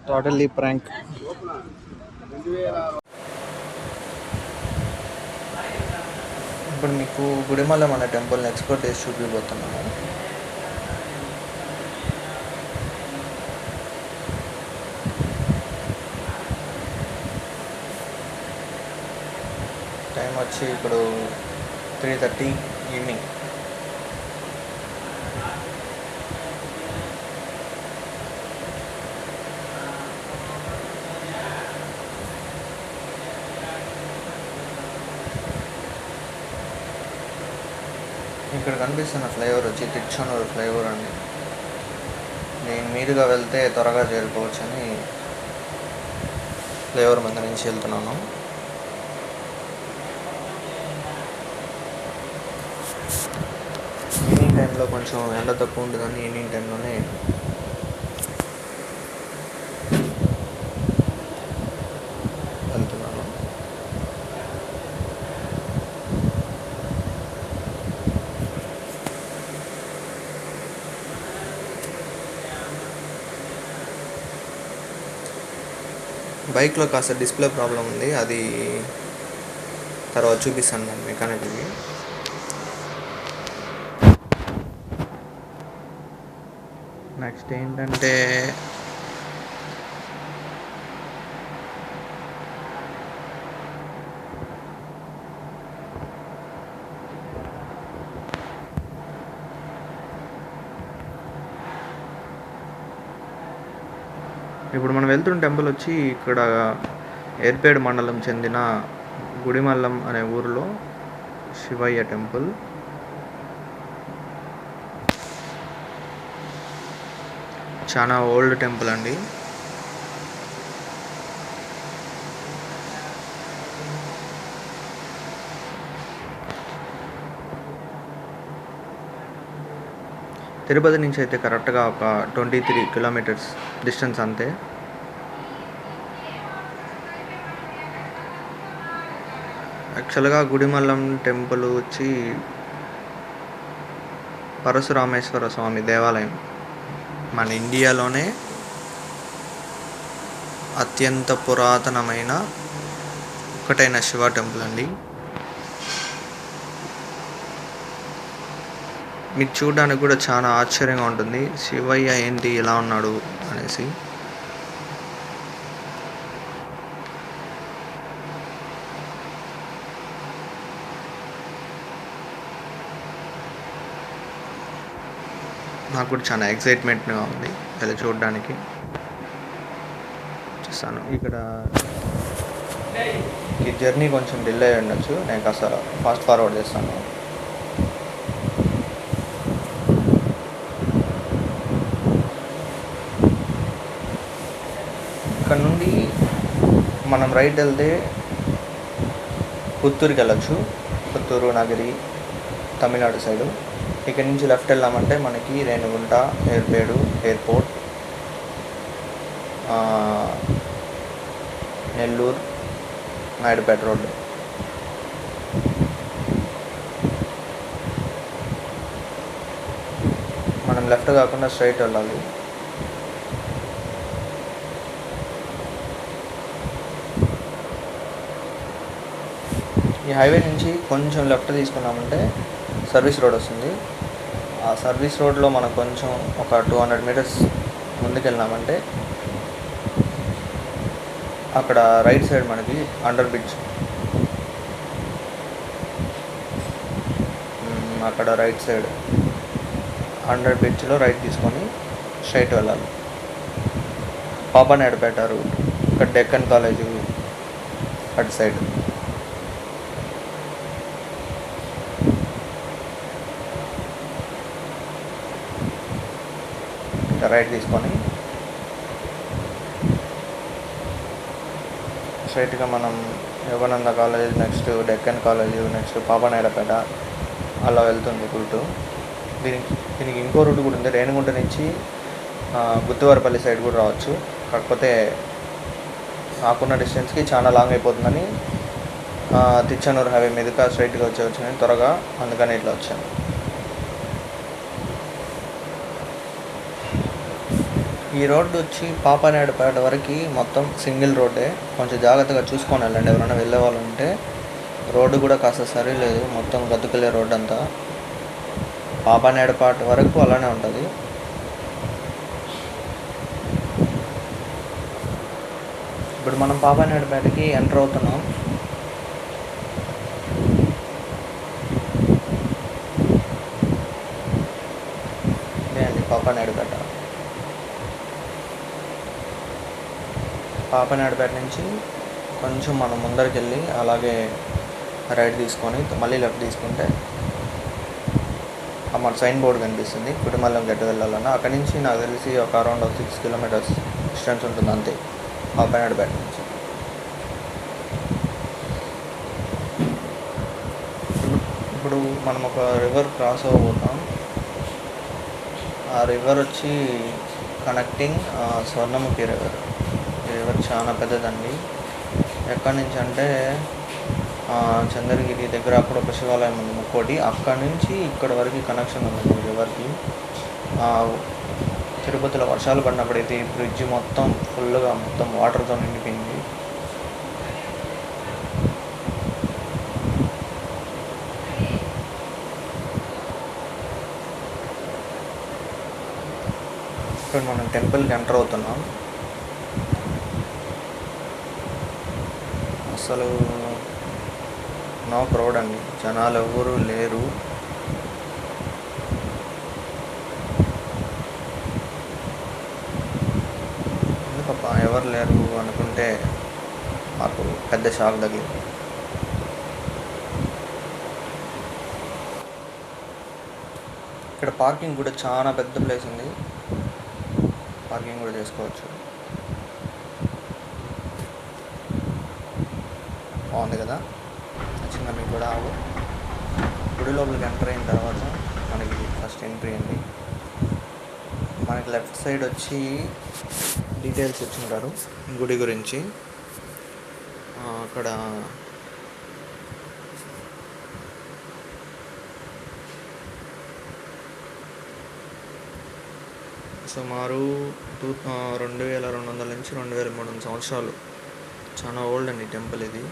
Totally prank. ఇప్పుడు మీకు గుడిమల్ల మన టెంపుల్ని ఎక్స్ప్లోర్ చేసి చూపిపోతున్నాము. టైం వచ్చి ఇప్పుడు 3:30 ఈవినింగ్. ఇక్కడ కనిపిస్తున్న ఫ్లైఓవర్ వచ్చి తిరుచానూరు ఫ్లైఓవర్ అండి. నేను మీదుగా వెళ్తే త్వరగా చేరుకోవచ్చని ఫ్లైఓవర్ మీద నుంచి వెళ్తున్నాను. ఈవినింగ్ టైంలో కొంచెం ఎండ తక్కువ ఉంటుందని ఈవినింగ్ టైంలోనే వెళ్తున్నాను. బైక్లో కాస్త డిస్ప్లే ప్రాబ్లం ఉంది, అది తర్వాత చూపిస్తాను నేను మెకానిక్కి. నెక్స్ట్ ఏంటంటే ఇప్పుడు మనం వెళ్తున్న టెంపుల్ వచ్చి ఇక్కడ ఏర్పేడు మండలం చెందిన గుడిమల్లం అనే ఊరిలో శివయ్య టెంపుల్. చాలా ఓల్డ్ టెంపుల్ అండి. తిరుపతి నుంచి అయితే కరెక్ట్గా ఒక 23 కిలోమీటర్స్ డిస్టెన్స్ అంతే. యాక్చువల్గా గుడిమల్లం టెంపుల్ వచ్చి పరశురామేశ్వర స్వామి దేవాలయం. మన ఇండియాలోనే అత్యంత పురాతనమైన ఒకటైన శివ టెంపుల్ అండి. మీకు చూడడానికి కూడా చాలా ఆశ్చర్యంగా ఉంటుంది, శివయ్య ఏంటి ఇలా ఉన్నాడు అనేసి. నాకు కూడా చాలా ఎక్సైట్మెంట్గా ఉంది ఇలా చూడడానికి. చూస్తాను ఇక్కడ ఈ జర్నీ కొంచెం డిలే అయి ఉండొచ్చు, నేను కాస్త ఫాస్ట్ ఫార్వర్డ్ చేస్తాను. ఇక్కడ నుండి మనం రైట్ వెళ్తే పుత్తూరుకి వెళ్ళచ్చు, పుత్తూరు నగరి తమిళనాడు సైడు. ఇక్కడ నుంచి లెఫ్ట్ వెళ్ళామంటే మనకి రేణిగుంట, ఏర్పేడు ఎయిర్పోర్ట్, నెల్లూరు, నాయుడుపేట రోడ్డు. మనం లెఫ్ట్ కాకుండా స్ట్రైట్ వెళ్ళాలి. ఈ హైవే నుంచి కొంచెం లెఫ్ట్ తీసుకున్నామంటే సర్వీస్ రోడ్ వస్తుంది. ఆ సర్వీస్ రోడ్లో మనం కొంచెం ఒక 200 మీటర్స్ ముందుకు వెళ్ళినామంటే అక్కడ రైట్ సైడ్ మనకి అండర్ బ్రిడ్జ్, అక్కడ రైట్ సైడ్ అండర్ బ్రిడ్జ్లో రైట్ తీసుకొని స్ట్రైట్ వెళ్ళాలి. పాపనాయుడుపేట రూట్, ఇక్కడ డెక్కన్ కాలేజీ అటు సైడ్. రైట్ తీసుకొని స్ట్రైట్గా మనం Yogananda college, next Deccan college, next Papanaidupeta అలా వెళ్తుంది రూటు. దీనికి ఇంకో రూట్ కూడా ఉంది, రేణిగుంట నుంచి గుత్తివారపల్లి సైడ్ కూడా రావచ్చు. కాకపోతే నాకున్న డిస్టెన్స్కి చాలా లాంగ్ అయిపోతుందని తిరుచానూరు హైవే మీదుగా స్ట్రైట్గా వచ్చేవచ్చు నేను త్వరగా, అందుకని ఇట్లా వచ్చాను. ఈ రోడ్డు వచ్చి పాపనాయుడుపేట వరకు మొత్తం సింగిల్ రోడ్డే. కొంచెం జాగ్రత్తగా చూసుకొని వెళ్ళండి ఎవరైనా వెళ్ళే వాళ్ళు ఉంటే. రోడ్డు కూడా కాస్త సరిలేదు, మొత్తం గతుకులే రోడ్డు అంతా. పాపనాయుడుపేట వరకు అలానే ఉంటుంది. ఇప్పుడు మనం పాపనాయుడుపేటకి ఎంటర్ అవుతున్నాం. ఇదే అండి పాపనాయుడుపేట. పాపనాయుడుపేట నుంచి కొంచెం మనం ముందరికి వెళ్ళి అలాగే రైట్ తీసుకొని మళ్ళీ లెఫ్ట్ తీసుకుంటే మన సైన్ బోర్డు కనిపిస్తుంది. కుటుంబం గట్టు వెళ్ళాలన్నా అక్కడి నుంచి నాకు తెలిసి ఒక అరౌండ్ 6 కిలోమీటర్స్ డిస్టెన్స్ ఉంటుంది అంతే పాపనాయుడుపేట నుంచి. ఇప్పుడు మనం ఒక రివర్ క్రాస్ అవ్వబోతాం. ఆ రివర్ వచ్చి కనెక్టింగ్ స్వర్ణముఖి రివర్. ఈ రివర్ చాలా పెద్దదండి. ఎక్కడి నుంచి అంటే చంద్రగిరి దగ్గర అక్కడ ఒక శివాలయం ఉంది ముక్కోటి, అక్కడి నుంచి ఇక్కడ వరకు కనెక్షన్ ఉంది రివర్కి. తిరుపతిలో వర్షాలు పడినప్పుడైతే ఈ బ్రిడ్జ్ మొత్తం ఫుల్గా మొత్తం వాటర్తో నిండిపోయింది. ఇక్కడ మనం టెంపుల్కి ఎంటర్ అవుతున్నాం. అసలు నో క్రౌడ్ అండి, జనాలు ఎవరు లేరు. ఎందుకప్ప ఎవరు లేరు అనుకుంటే మాకు పెద్ద షాక్ తగిలింది. ఇక్కడ పార్కింగ్ కూడా చాలా పెద్ద ప్లేస్ ఉంది, పార్కింగ్ కూడా చేసుకోవచ్చు. బాగుంది కదా, నచ్చిందా మీకు కూడా? గుడి లోపలికి ఎంటర్ అయిన తర్వాత మనకి ఫస్ట్ ఎంట్రీ అండి. మనకి లెఫ్ట్ సైడ్ వచ్చి డీటెయిల్స్ ఇచ్చింటారు గుడి గురించి. అక్కడ సుమారు 2200 నుంచి 2300 సంవత్సరాలు, చాలా ఓల్డ్ అండి టెంపుల్ ఇది.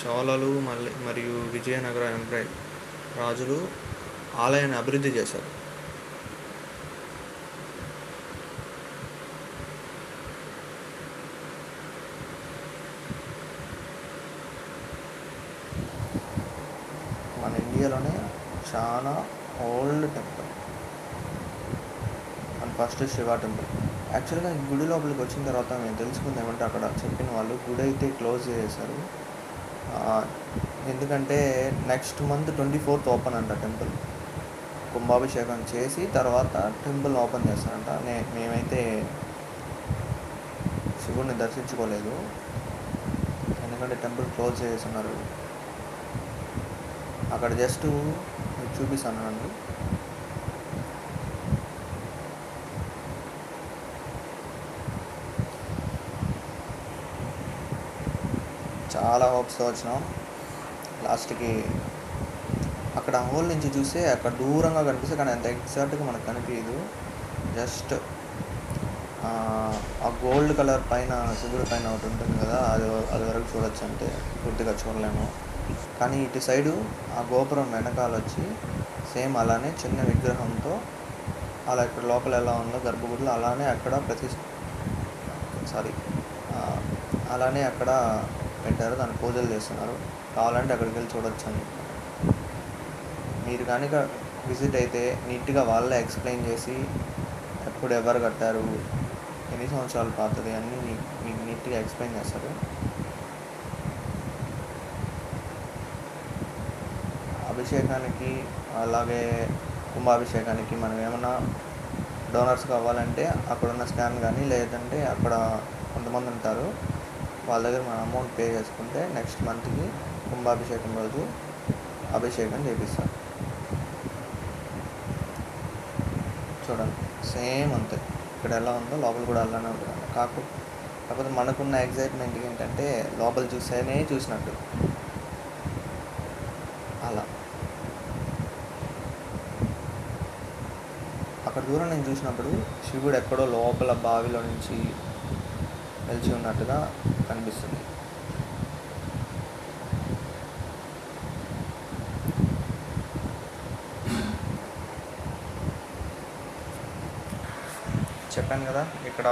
చోళలు మరియు విజయనగర ఎంపైర్ రాజులు ఆలయాన్ని అభివృద్ధి చేశారు. మన ఇండియాలోనే చాలా old temple. And first Shiva temple. యాక్చువల్గా ఈ గుడి లోపలికి వచ్చిన తర్వాత మేము తెలుసుకుంది ఏమంటే అక్కడ చెప్పిన వాళ్ళు గుడి అయితే క్లోజ్ చేశారు. ఎందుకంటే నెక్స్ట్ మంత్ 24th ఓపెన్ అంట టెంపుల్. కుంభాభిషేకం చేసి తర్వాత టెంపుల్ ఓపెన్ చేస్తారంట. మేమైతే శివుడిని దర్శించుకోలేదు, ఎందుకంటే టెంపుల్ క్లోజ్ చేస్తున్నారు. అక్కడ జస్ట్ మీకు చూపిస్తాను అండి. చాలా హోప్స్తో వచ్చినాం. లాస్ట్కి అక్కడ హోల్ నుంచి చూస్తే అక్కడ దూరంగా కనిపిస్తే, కానీ అంత ఎగ్జాక్ట్గా మనకు కనిపించదు. జస్ట్ ఆ గోల్డ్ కలర్ పైన శివుడి పైన ఒకటి ఉంటుంది కదా, అది వరకు చూడొచ్చు, అంటే పూర్తిగా చూడలేము. కానీ ఇటు సైడు ఆ గోపురం వెనకాల వచ్చి సేమ్ అలానే చిన్న విగ్రహంతో అలా ఇక్కడ లోపల ఎలా ఉందో గర్భగుడిలో అలానే అక్కడ అలానే అక్కడ పెట్టారు. దాన్ని పూజలు చేస్తున్నారు. కావాలంటే అక్కడికి వెళ్ళి చూడొచ్చండి. మీరు కనుక విజిట్ అయితే నీట్గా వాళ్ళే ఎక్స్ప్లెయిన్ చేసి ఎప్పుడు ఎవరు కట్టారు, ఎన్ని సంవత్సరాలు పాతది అన్నీ మీకు నీట్గా ఎక్స్ప్లెయిన్ చేస్తారు. అభిషేకానికి అలాగే కుంభాభిషేకానికి మనం ఏమైనా డోనర్స్ కావాలంటే అక్కడున్న స్కాన్ కానీ, లేదంటే అక్కడ కొంతమంది ఉంటారు, వాళ్ళ దగ్గర మనం అమౌంట్ పే చేసుకుంటే నెక్స్ట్ మంత్కి కుంభాభిషేకం రోజు అభిషేకం చేపిస్తారు. చూడండి, సేమ్ అంతే. ఇక్కడ ఎలా ఉందో లోపల కూడా అలానే ఉంటుంది. కాకపోతే మనకున్న ఎగ్జైట్మెంట్ ఏంటంటే లోపల చూస్తేనే చూసినట్టు. అలా అక్కడ దూరం నేను చూసినప్పుడు శివుడు ఎక్కడో లోపల బావిలో నుంచి నిలిచి ఉన్నట్టుగా కనిపిస్తుంది. చెప్పాను కదా, ఇక్కడ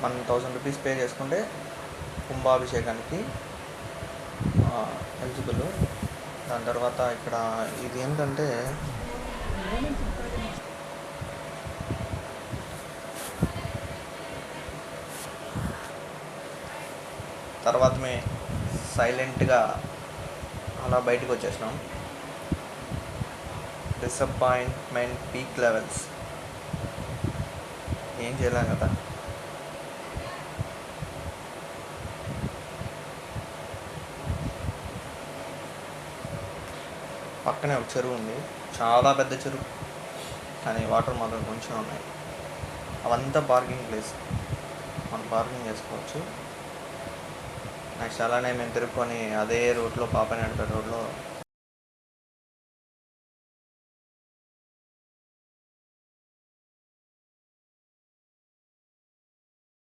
మనం 1000 రూపీస్ పే చేసుకుంటే కుంభాభిషేకానికి ఎలిజిబుల్. దాని తర్వాత ఇక్కడ ఇది ఏంటంటే తర్వాత మేము సైలెంట్గా అలా బయటకు వచ్చేసినాం. డిసప్పాయింట్మెంట్ పీక్ లెవెల్స్, ఏం చేయలేం కదా. పక్కనే ఒక చెరువు ఉంది, చాలా పెద్ద చెరువు, కానీ వాటర్ మాత్రం కొంచెం ఉన్నాయి. అవంతా పార్కింగ్ ప్లేస్, మనం పార్కింగ్ చేసుకోవచ్చు. నెక్స్ట్ అలానే మేము తిరుక్కొని అదే రూట్లో పాపనాయుడుపేట రోడ్లో